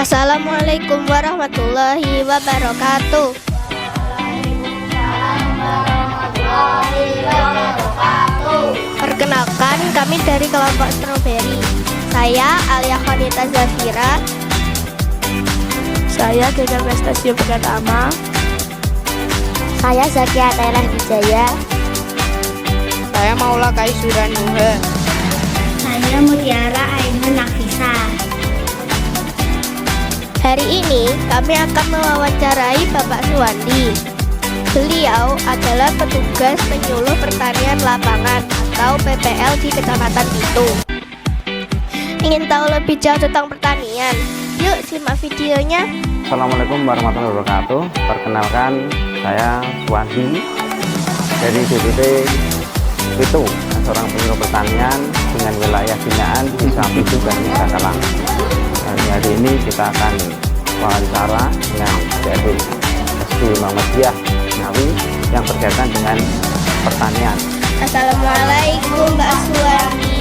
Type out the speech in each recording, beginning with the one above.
Assalamualaikum warahmatullahi wabarakatuh. Perkenalkan, kami dari kelompok Strawberry. Saya Alia Khanita Zafira. Saya Gegar Prestasi Pertama. Saya Zakia Tailah Wijaya. Saya Maula Kaisuran Nuhe. Saya Mutiara Ainun Nafisa. Hari ini kami akan mewawancarai Bapak Suwandi. Beliau adalah petugas penyuluh pertanian lapangan atau PPL di Kecamatan Pitu. Ingin tahu lebih jauh tentang pertanian? Yuk simak videonya. Assalamualaikum warahmatullahi wabarakatuh. Perkenalkan, saya Suwandi dari DPP Pitu, seorang penyuluh pertanian dengan wilayah binaan Desa Pitu dan Desa Kalang. Hari ini kita akan wawancara dengan adik SD Muhammadiyah Ngawi yang berkaitan dengan pertanian. Assalamualaikum Mbak Suwandi.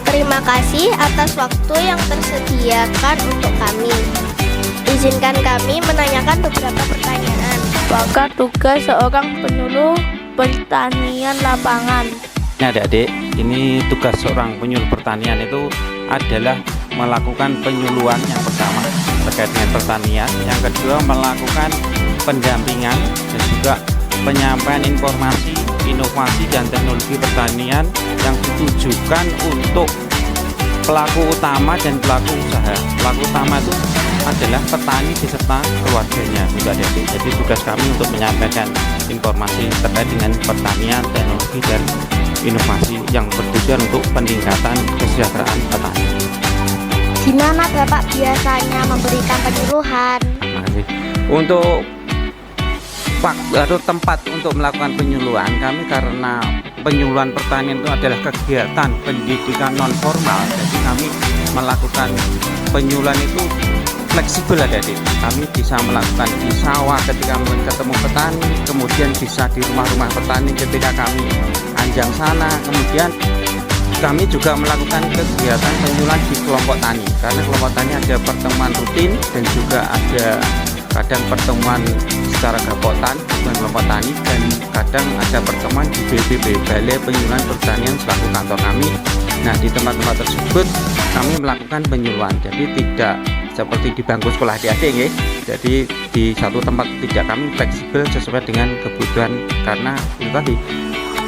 Terima kasih atas waktu yang tersediakan untuk kami. Izinkan kami menanyakan beberapa pertanyaan. Apakah tugas seorang penyuluh pertanian lapangan? Nah, adik-adik, ini tugas seorang penyuluh pertanian itu adalah melakukan penyuluhan yang pertama terkait dengan pertanian, yang kedua melakukan pendampingan dan juga penyampaian informasi, inovasi dan teknologi pertanian yang ditujukan untuk pelaku utama dan pelaku usaha. Pelaku utama itu adalah petani beserta keluarganya, juga adik-adik. Jadi tugas kami untuk menyampaikan informasi terkait dengan pertanian, teknologi dan inovasi yang bertujuan untuk peningkatan kesejahteraan petani. Di mana Bapak biasanya memberikan penyuluhan? Untuk waktu atau tempat untuk melakukan penyuluhan, kami karena penyuluhan pertanian itu adalah kegiatan pendidikan non formal, jadi kami melakukan penyuluhan itu fleksibel, adik-adik. Kami bisa melakukan di sawah ketika ketemu petani, kemudian bisa di rumah-rumah petani ketika kami anjang sana, kemudian kami juga melakukan kegiatan penyuluhan di kelompok tani, karena kelompok tani ada pertemuan rutin dan juga ada kadang pertemuan secara gapotan dengan kelompok tani, dan kadang ada pertemuan di BPP, Balai Penyuluhan Pertanian selaku kantor kami. Nah, di tempat-tempat tersebut kami melakukan penyuluhan, jadi tidak seperti di bangku sekolah adik-adik ya. Jadi di satu tempat tidak, kami fleksibel sesuai dengan kebutuhan, karena itu tadi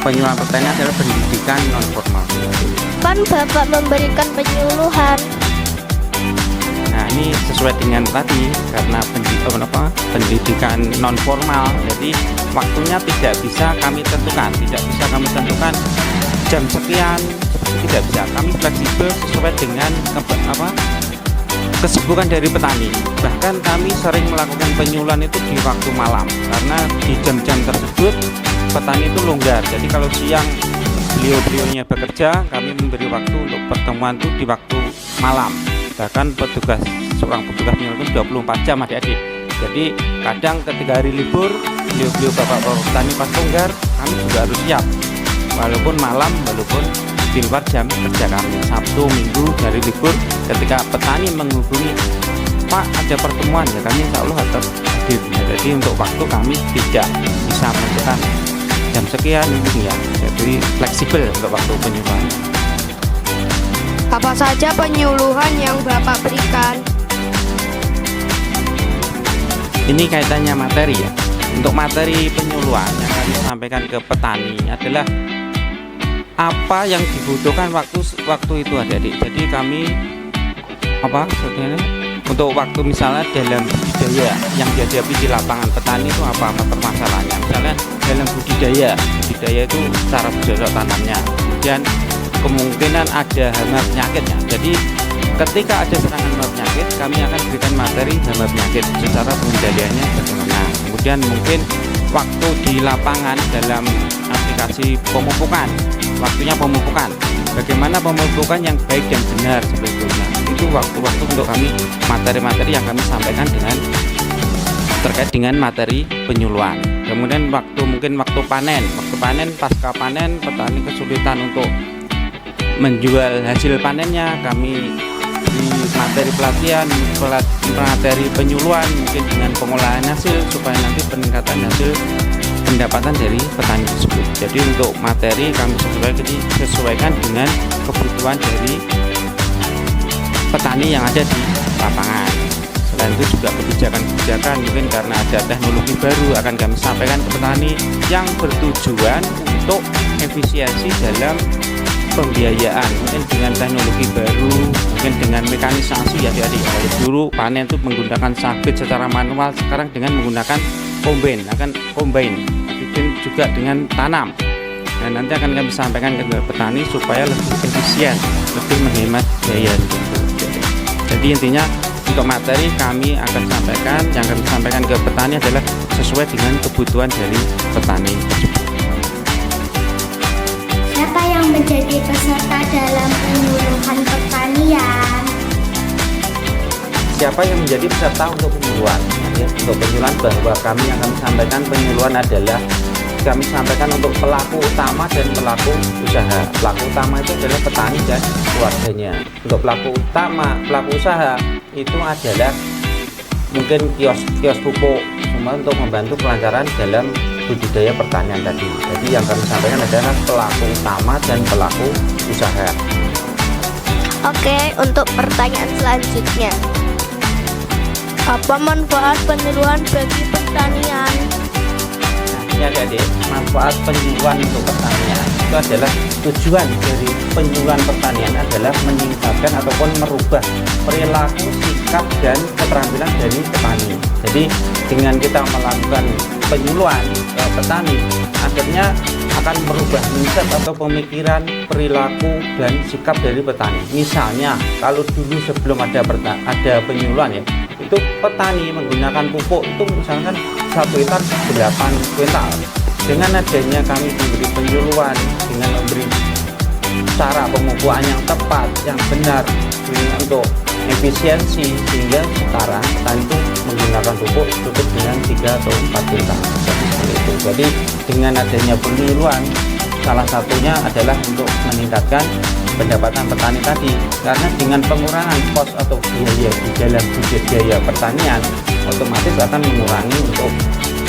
penyuluhan pertanian adalah pendidikan non formal. Kan Bapak memberikan penyuluhan. Nah, ini sesuai dengan tadi, karena pendidikan non formal, jadi waktunya tidak bisa kami tentukan, jam sekian, tidak bisa. Kami fleksibel sesuai dengan kesibukan dari petani. Bahkan kami sering melakukan penyuluhan itu di waktu malam, karena di jam-jam tersebut petani itu longgar. Jadi kalau siang beliau-beliaunya bekerja, kami memberi waktu untuk pertemuan itu di waktu malam. Bahkan seorang petugas penyuluh itu 24 jam, adik-adik. Jadi kadang ketika hari libur, beliau-beliau bapak-bapak petani pas longgar, kami juga harus siap, walaupun malam, walaupun di luar jam kerja kami. Sabtu, Minggu, dari libur, ketika petani menghubungi, Pak ada pertemuan, ya kami insya Allah tetap hadir. Jadi untuk waktu kami tidak bisa menentukan jam sekian ya, jadi fleksibel untuk waktu penyuluhan. Apa saja penyuluhan yang Bapak berikan? Ini kaitannya materi ya. Untuk materi penyuluhan yang kami sampaikan ke petani adalah apa yang dibutuhkan waktu itu, adik-adik. Jadi kami sebenarnya untuk waktu misalnya dalam budidaya yang dihadapi di lapangan petani itu apa permasalahannya. Misalnya dalam budidaya itu cara bercocok tanamnya, kemudian kemungkinan ada hama penyakitnya. Jadi ketika ada serangan hama penyakit, kami akan berikan materi hama penyakit, secara pengendaliannya bagaimana. Kemudian mungkin waktu di lapangan dalam aplikasi pemupukan, waktunya pemupukan, bagaimana pemupukan yang baik dan benar sebetulnya. Itu waktu-waktu untuk kami materi-materi yang kami sampaikan terkait dengan materi penyuluhan. Kemudian waktu panen pasca panen petani kesulitan untuk menjual hasil panennya. Kami di materi pelatihan, materi penyuluhan, mungkin dengan pengolahan hasil supaya nanti peningkatan hasil pendapatan dari petani tersebut. Jadi untuk materi kami sesuaikan dengan kebutuhan dari petani yang ada di lapangan. Selain itu juga kebijakan-kebijakan mungkin karena ada teknologi baru akan kami sampaikan ke petani yang bertujuan untuk efisiensi dalam pembiayaan, mungkin dengan teknologi baru, mungkin dengan mekanisasi ya adik-adik. Kalau dulu panen itu menggunakan sabit secara manual, sekarang dengan menggunakan combine, mungkin juga dengan tanam. Dan nanti akan kami sampaikan ke petani supaya lebih efisien, lebih menghemat biaya. Jadi intinya untuk materi kami akan sampaikan, yang kami sampaikan ke petani adalah sesuai dengan kebutuhan dari petani tersebut. Siapa yang menjadi peserta dalam penyuluhan pertanian? Siapa yang menjadi peserta untuk penyuluhan? Untuk penyuluhan bahwa kami akan sampaikan penyuluhan adalah kami sampaikan untuk pelaku utama dan pelaku usaha. Pelaku utama itu adalah petani dan keluarganya. Untuk pelaku usaha itu adalah mungkin kios pupuk, semua untuk membantu kelancaran dalam budidaya pertanian tadi. Jadi yang kami sampaikan adalah pelaku utama dan pelaku usaha. Oke, untuk pertanyaan selanjutnya. Apa manfaat penyuluhan bagi pertanian? Ya adik, manfaat penyuluhan untuk pertanian itu adalah tujuan dari penyuluhan pertanian adalah meningkatkan ataupun merubah perilaku, sikap dan keterampilan dari petani. Jadi dengan kita melakukan penyuluhan ke petani, akhirnya akan merubah mindset atau pemikiran, perilaku dan sikap dari petani. Misalnya kalau dulu sebelum ada penyuluhan ya, itu petani menggunakan pupuk itu misalkan 1 hektar 8 kuintal. Dengan adanya kami memberi penyuluhan, dengan memberi cara pemupukan yang tepat, yang benar untuk efisiensi, sehingga sekarang petani itu menggunakan pupuk cukup dengan 3 atau 4 kuintal. Jadi dengan adanya penyuluhan, salah satunya adalah untuk meningkatkan pendapatan petani tadi, karena dengan pengurangan kos atau biaya di dalam budidaya pertanian otomatis akan mengurangi untuk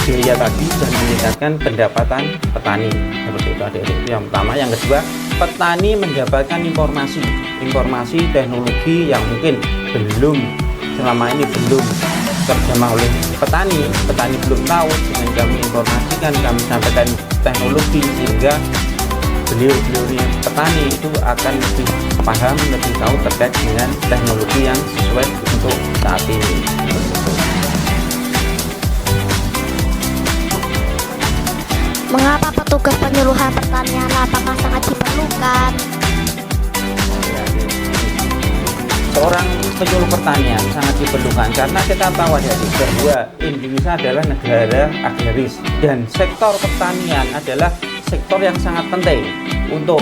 biaya tadi dan meningkatkan pendapatan petani. Seperti itu adik-adik, itu yang pertama. Yang kedua, petani mendapatkan informasi teknologi yang mungkin selama ini belum terjamah oleh petani belum tahu. Dengan kami informasikan, kami sampaikan teknologi, sehingga beliau petani itu akan lebih paham, lebih tahu terkait dengan teknologi yang sesuai untuk saat ini. Mengapa petugas penyuluhan pertanian lapangan sangat diperlukan? Seorang penyuluh pertanian sangat diperlukan karena kita tahu bahwa Indonesia adalah negara agraris dan sektor pertanian adalah sektor yang sangat penting untuk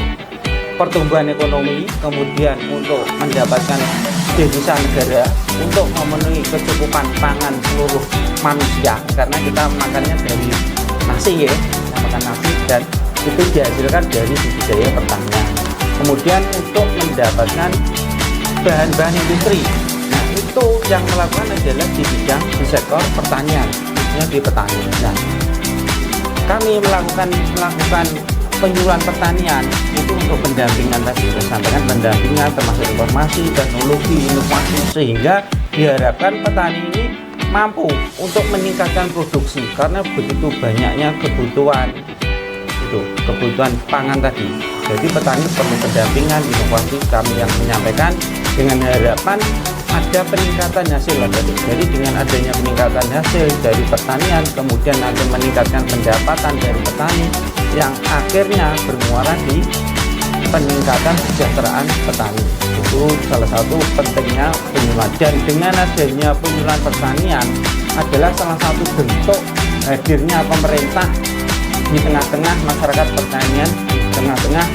pertumbuhan ekonomi, kemudian untuk mendapatkan devisa negara, untuk memenuhi kecukupan pangan seluruh manusia, karena kita makannya dari nasi ya, kita makan nasi dan itu dihasilkan dari budidaya pertanian. Kemudian untuk mendapatkan bahan-bahan industri, nah itu yang melakukan adalah di bidang di sektor pertanian, khususnya di petani. Nah, kami melakukan penyuluhan pertanian itu untuk pendampingan tadi, saya sampaikan pendampingan termasuk informasi, teknologi, inovasi, sehingga diharapkan petani ini mampu untuk meningkatkan produksi karena begitu banyaknya kebutuhan pangan tadi. Jadi petani perlu pendampingan, inovasi, kami yang menyampaikan dengan harapan ada peningkatan hasil. Jadi dengan adanya peningkatan hasil dari pertanian, kemudian nanti meningkatkan pendapatan dari petani yang akhirnya bermuara di peningkatan kesejahteraan petani. Itu salah satu pentingnya penyuluhan. Dan dengan adanya penyuluhan pertanian adalah salah satu bentuk hadirnya pemerintah di tengah-tengah masyarakat pertanian, di tengah-tengah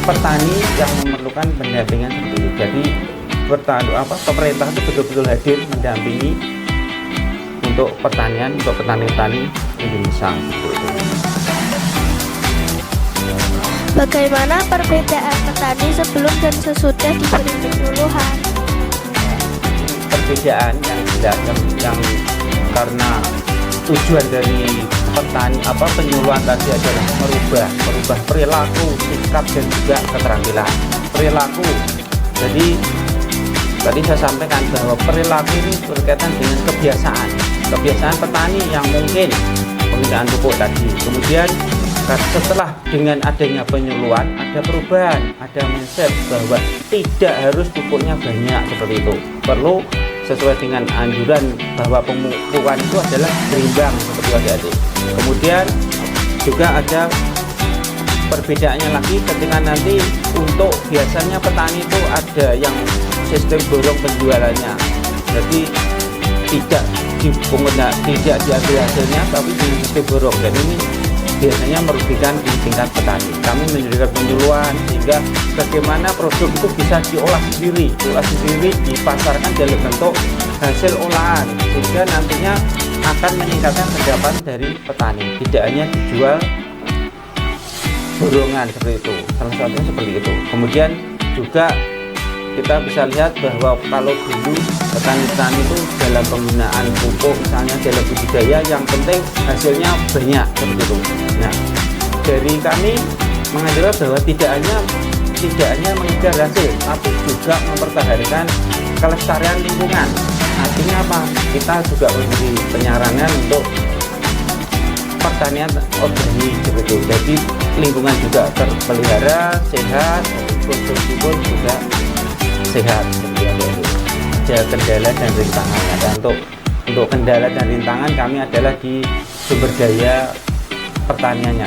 petani yang memerlukan pendampingan seperti itu. Jadi pemerintah itu betul-betul hadir mendampingi untuk pertanian, untuk petani-petani Indonesia. Bagaimana perbedaan petani sebelum dan sesudah diberi penyuluhan? Perbedaan yang jelas yang karena tujuan dari penyuluhan tadi adalah merubah perilaku, sikap dan juga keterampilan. Perilaku, jadi tadi saya sampaikan bahwa perilaku ini berkaitan dengan kebiasaan petani yang mungkin penggunaan pupuk tadi. Kemudian setelah dengan adanya penyuluhan ada perubahan, ada mindset bahwa tidak harus pupuknya banyak seperti itu. Perlu sesuai dengan anjuran bahwa pemupukan itu adalah berimbang seperti adik-adik. Kemudian juga ada perbedaannya lagi ketika nanti untuk biasanya petani itu ada yang sistem borong penjualannya, jadi tidak diambil hasilnya tapi dengan sistem borong, dan ini biasanya merugikan di tingkat petani. Kami menyediakan penyuluhan sehingga bagaimana produk itu bisa diolah sendiri dipasarkan dalam bentuk hasil olahan, sehingga nantinya akan meningkatkan pendapatan dari petani, tidak hanya dijual borongan seperti itu, salah satunya seperti itu. Kemudian juga kita bisa lihat bahwa kalau dulu petani-petani itu dalam penggunaan pupuk misalnya dalam budidaya yang penting hasilnya banyak seperti itu. Nah, dari kami mengajarkan bahwa tidak hanya mengejar hasil tapi juga mempertahankan kelestarian lingkungan. Artinya apa? Kita juga memberi penyaranan untuk pertanian organik seperti itu. Jadi lingkungan juga terpelihara, sehat, konsumsi pun juga sehat seperti itu. Ada kendala dan rintangan. Dan untuk kendala dan rintangan kami adalah di sumber daya pertaniannya.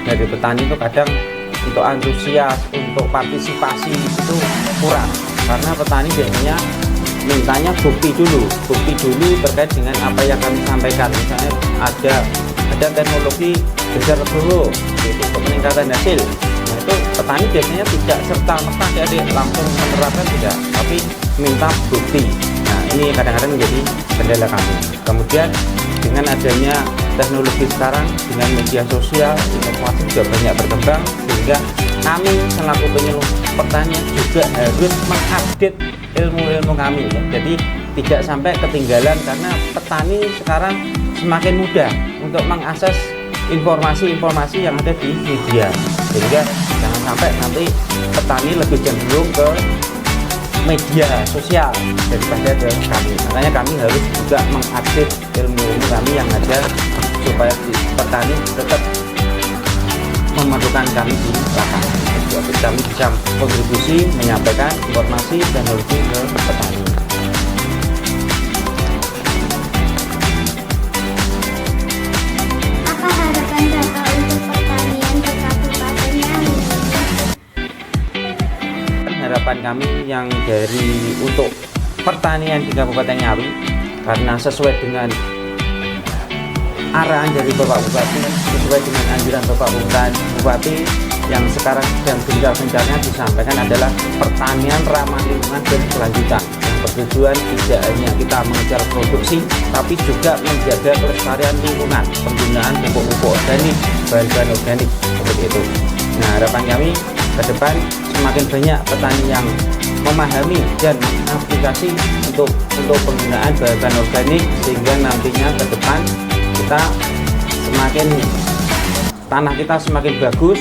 Dari petani itu kadang untuk antusias, untuk partisipasi itu kurang, karena petani biasanya mintanya bukti dulu terkait dengan apa yang kami sampaikan. Misalnya ada teknologi besar legowo untuk peningkatan hasil. Nah, itu petani biasanya tidak serta-merta langsung menerapkan, tidak, tapi minta bukti. Nah, ini kadang-kadang menjadi kendala kami. Kemudian dengan adanya teknologi sekarang, dengan media sosial, inovasi juga banyak berkembang, sehingga kami selaku penyuluh pertanian juga harus mengupdate ilmu-ilmu kami ya. Jadi tidak sampai ketinggalan, karena petani sekarang semakin mudah untuk mengakses informasi-informasi yang ada di media, sehingga jangan sampai nanti petani lebih cenderung ke media sosial daripada ke kami. Makanya kami harus juga mengupdate ilmu-ilmu kami yang ada supaya petani tetap memerlukan kami di lapangan. Jadi kami bisa kontribusi menyampaikan informasi teknologi ke petani. Apa harapan Bapak untuk pertanian di Kabupaten Ngawi? Harapan kami yang untuk pertanian di Kabupaten Ngawi, karena sesuai dengan arahan dari Bapak Bupati, sesuai dengan anjuran Bapak Bupati yang sekarang sedang gencar-gencarnya disampaikan adalah pertanian ramah lingkungan berkelanjutan, yang bertujuan tidak hanya kita mengejar produksi tapi juga menjaga kelestarian lingkungan, penggunaan pupuk-pupuk organik, bahan-bahan organik seperti itu. Nah, harapan kami ke depan semakin banyak petani yang memahami dan aplikasi untuk penggunaan bahan-bahan organik, sehingga nantinya ke depan kita tanah kita semakin bagus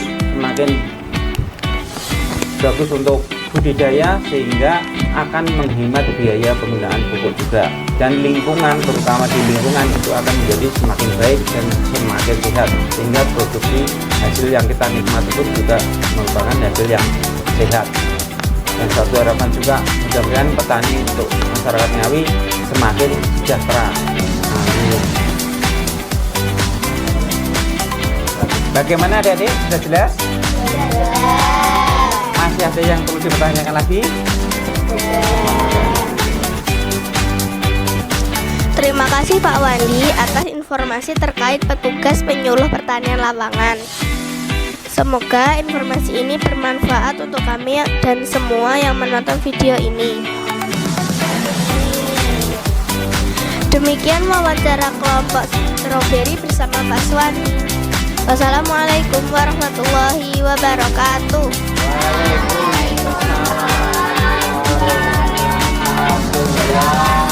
untuk budidaya, sehingga akan menghemat biaya penggunaan pupuk juga, dan lingkungan, terutama di lingkungan itu akan menjadi semakin baik dan semakin sehat, sehingga produksi hasil yang kita nikmati pun juga merupakan hasil yang sehat. Dan satu harapan juga, mudah-mudahan petani untuk masyarakat Ngawi semakin sejahtera. Amin. Bagaimana adik-adik? Sudah jelas? Masih ada yang perlu dipertanyakan lagi? Terima kasih Pak Wandi atas informasi terkait petugas penyuluh pertanian lapangan. Semoga informasi ini bermanfaat untuk kami dan semua yang menonton video ini. Demikian wawancara kelompok stroberi bersama Pak Suwandi. Wassalamualaikum warahmatullahi wabarakatuh. Waalaikumsalam warahmatullahi wabarakatuh.